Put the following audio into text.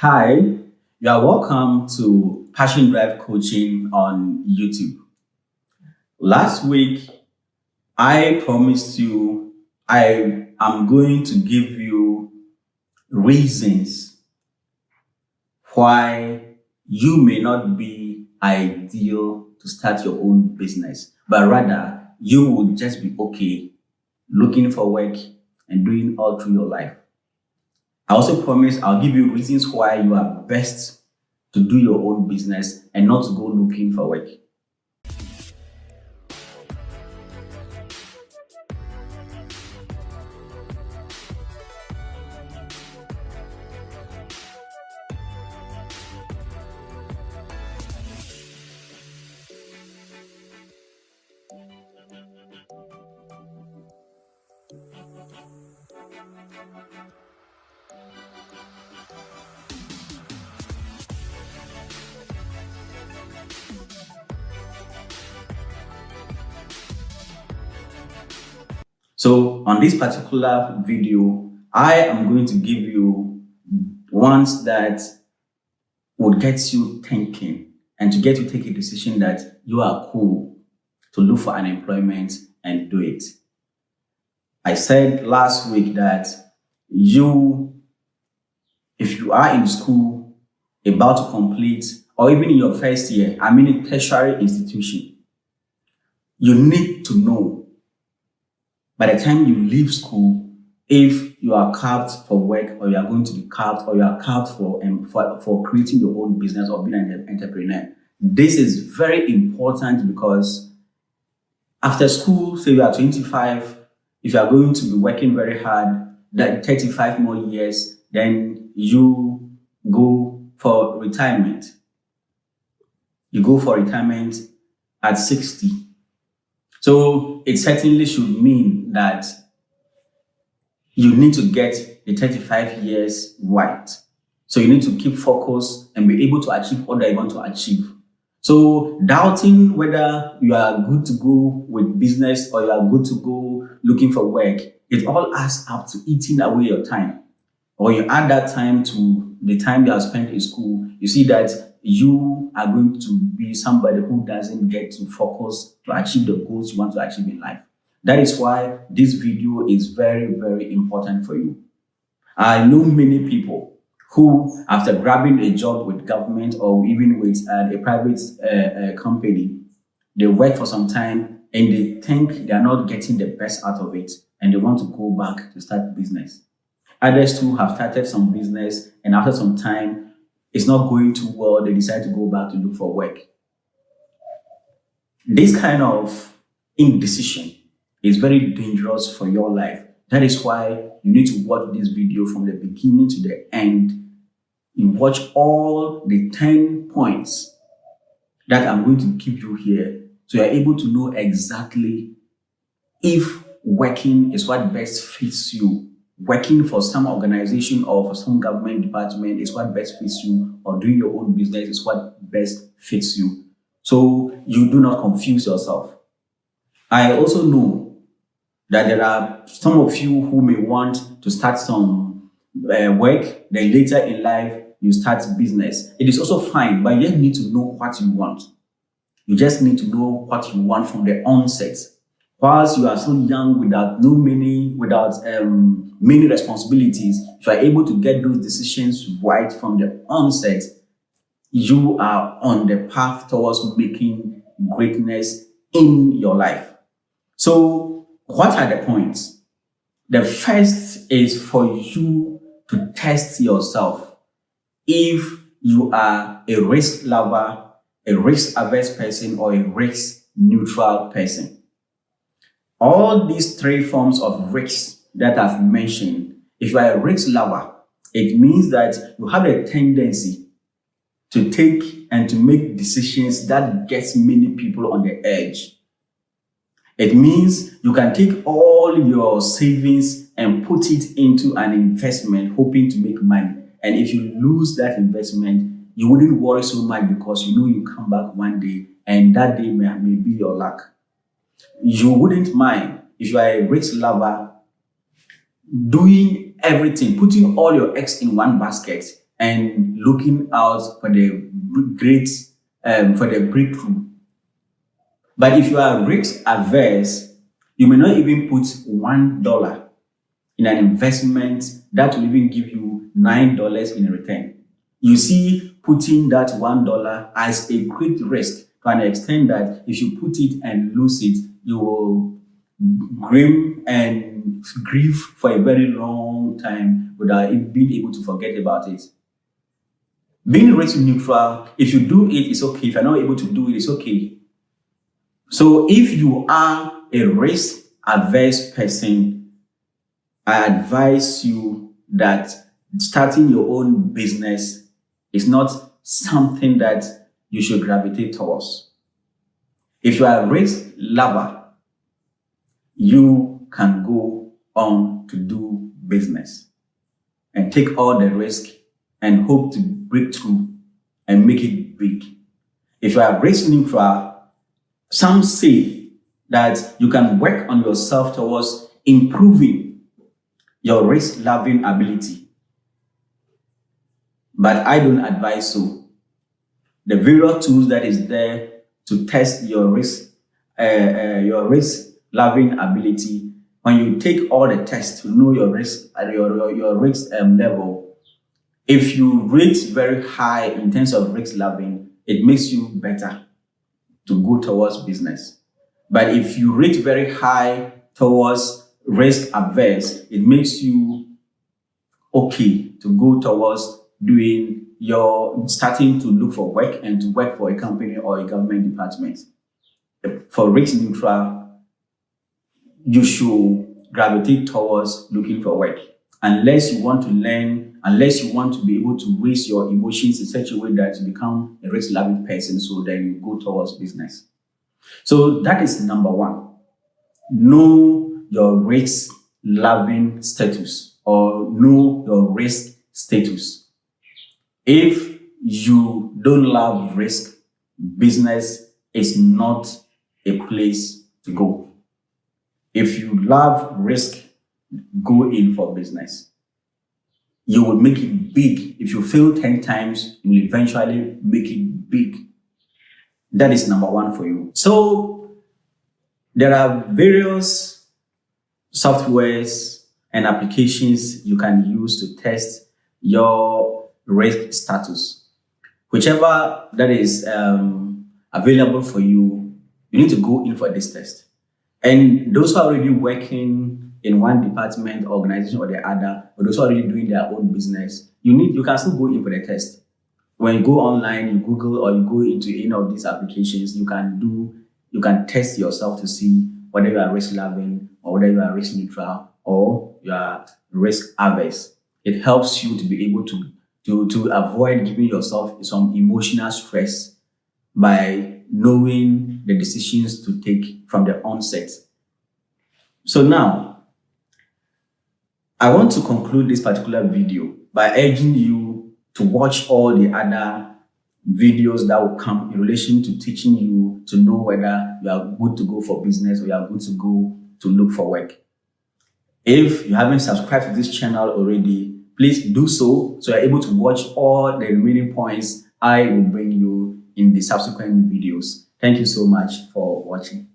Hi, you are welcome to Passion Drive Coaching on YouTube. Last week, I promised you I am going to give you reasons why you may not be ideal to start your own business, but rather you will just be okay looking for work and doing all through your life. I also promise I'll give you reasons why you are best to do your own business and not to go looking for work. So on this particular video, I am going to give you ones that would get you thinking and to get you to take a decision that you are cool to look for unemployment and do it. I said last week that if you are in school about to complete, or even in your first year, I mean a tertiary institution, you need to know by the time you leave school if you are carved for work or you are going to be carved or you are carved for creating your own business or being an entrepreneur. This is very important because after school, say you are 25, if you are going to be working very hard, that 35 more years, then you go for retirement. You go for retirement at 60. So it certainly should mean that you need to get the 35 years right. So you need to keep focused and be able to achieve all that you want to achieve. So doubting whether you are good to go with business or you are good to go looking for work, it all adds up to eating away your time. Or you add that time to the time you have spent in school, you see that you are going to be somebody who doesn't get to focus to achieve the goals you want to achieve in life. That is why this video is very, very important for you. I know many people who, after grabbing a job with government or even with a private company, they work for some time and they think they are not getting the best out of it and they want to go back to start business. Others too have started some business and after some time, it's not going too well, they decide to go back to look for work. This kind of indecision is very dangerous for your life. That is why you need to watch this video from the beginning to the end. You watch all the 10 points that I'm going to give you here so you're able to know exactly if working is what best fits you. Working for some organization or for some government department is what best fits you, or doing your own business is what best fits you. So you do not confuse yourself. I also know that there are some of you who may want to start some work, then later in life you start business. It is also fine, but you just need to know what you want. You just need to know what you want from the onset. Whilst you are so young without many responsibilities, if you are able to get those decisions right from the onset, you are on the path towards making greatness in your life. So what are the points? The first is for you to test yourself if you are a risk lover, a risk averse person, or a risk neutral person. All these three forms of risks that I've mentioned, if you are a risk lover, it means that you have a tendency to take and to make decisions that gets many people on the edge. It means you can take all your savings and put it into an investment hoping to make money. And if you lose that investment, you wouldn't worry so much because you know you come back one day and that day may be your luck. You wouldn't mind, if you are a risk lover, doing everything, putting all your eggs in one basket and looking out for the for the breakthrough. But if you are risk averse, you may not even put $1 in an investment that will even give you $9 in return. You see, putting that $1 as a great risk to an extent that if you put it and lose it, you will grim and grieve for a very long time without being able to forget about it. Being risk neutral, if you do it, it's okay. If you're not able to do it, it's okay. So if you are a risk averse person, I advise you that starting your own business is not something that you should gravitate towards. If you are a risk lover, you can go on to do business and take all the risk and hope to break through and make it big. If you are risk neutral, some say that you can work on yourself towards improving your risk-loving ability. But I don't advise so. The various tools that is there to test your risk-loving ability, when you take all the tests to know your risk level, if you rate very high in terms of risk-loving, it makes you better to go towards business. But if you rate very high towards risk averse, it makes you okay to go towards starting to look for work and to work for a company or a government department. For risk neutral, you should gravitate towards looking for work. Unless you want to learn, unless you want to be able to raise your emotions in such a way that you become a risk-loving person, so then you go towards business. So that is number one. Know your risk-loving status or know your risk status. If you don't love risk, business is not a place to go. If you love risk, go in for business. You will make it big. If you fail 10 times, you will eventually make it big. That is number one for you. So there are various softwares and applications you can use to test your risk status. Whichever that is available for you, you need to go in for this test. And those who are already working in one department, organization or the other, or those who are already doing their own business, you can still go in for the test. When you go online, you Google or you go into any of these applications, you can test yourself to see whether you are risk loving or whether you are risk neutral or you are risk averse. It helps you to be able to avoid giving yourself some emotional stress by knowing the decisions to take from the onset. So now, I want to conclude this particular video by urging you to watch all the other videos that will come in relation to teaching you to know whether you are good to go for business or you are good to go to look for work. If you haven't subscribed to this channel already, please do so you're able to watch all the remaining points I will bring you in the subsequent videos. Thank you so much for watching.